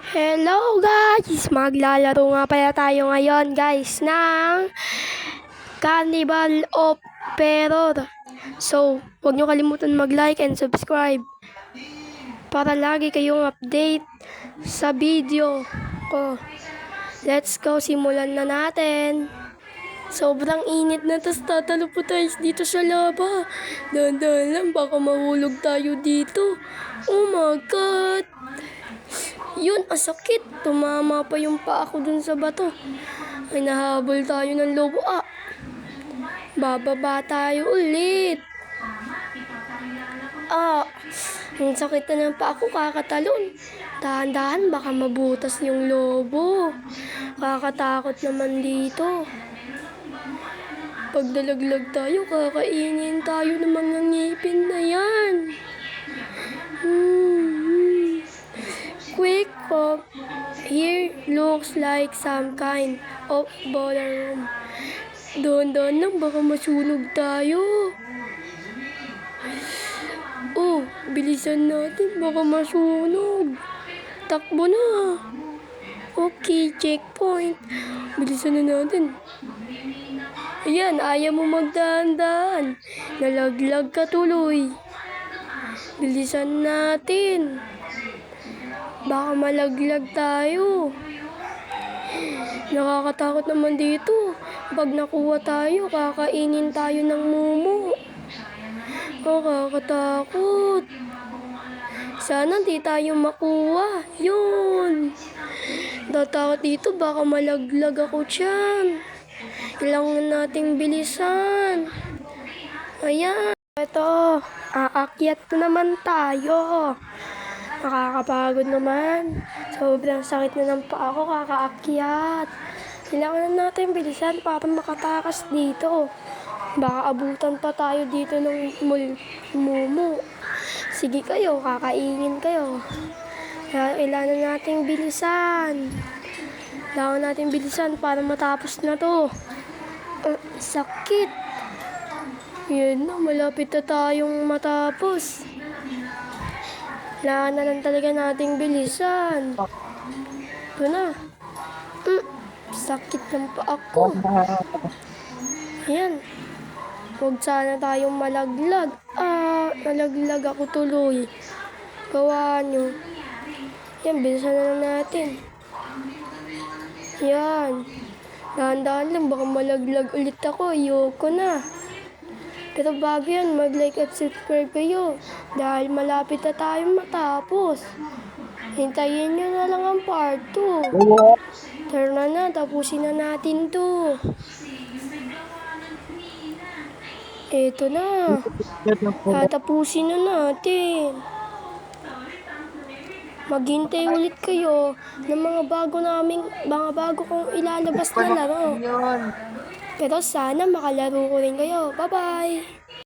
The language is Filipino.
Hello guys! Maglalaro nga pala tayo ngayon guys ng Carnival of Terror. So, huwag nyo kalimutan mag-like and subscribe para lagi kayong update sa video ko. Let's go, simulan na natin. Sobrang init na, tas tatalo po tayo dito sa lava. Dahan-dahan lang, baka mahulog tayo dito. Oh my God! Yun, asakit. Tumama pa yung paa ko dun sa bato. Ay, nahabol tayo ng lobo. Bababa tayo ulit. Ang sakit na ng paa ko, kakatalon. Dahan-dahan, baka mabutas yung lobo. Kakatakot naman dito. Pag nalaglag tayo, kakainin tayo ng mga ngipin na yan. Quick pop. Here looks like some kind of ballroom. Doon lang, baka masunog tayo. Oh, bilisan natin, baka masunog. Takbo na. Okay, checkpoint. Bilisan na natin. Ayan, ayaw mo magdahan-dahan. Nalaglag ka tuloy. Bilisan natin. Baka malaglag tayo. Nakakatakot naman dito. Pag nakuha tayo, kakainin tayo ng mumu. Nakakatakot. Sana di tayo makuha. Yun. Tatakot dito, baka malaglag ako dyan. Kailangan nating bilisan. Ayan. Ito, aakyat na naman tayo. Nakakapagod naman. Sobrang sakit na ng paa ko, kakaakyat. Kailangan na natin bilisan para makatakas dito. Baka abutan pa tayo dito ng mumu. Sige kayo, kakainin kayo. Kailangan natin bilisan. Kailangan natin bilisan para matapos na to. Sakit. Yan na, malapit na tayong matapos. Kailangan na lang talaga nating bilisan. Ito na. Sakit ng paa ko. Ayan. Huwag sana tayong malaglag. Nalaglag ako tuloy. Gawa nyo. Yan, bilisan na lang natin. Yan. Dahan-dahan lang, baka malaglag ulit ako. Ayoko na. Pero bago yan, mag-like at subscribe kayo. Dahil malapit na tayong matapos. Hintayin nyo na lang ang part 2. Tara na, tapusin na natin to. Eto na. Tatapusin na natin. Maghintay ulit kayo ng mga bago kong ilalabas na laro. Pero sana makalaro ko rin kayo. Bye-bye!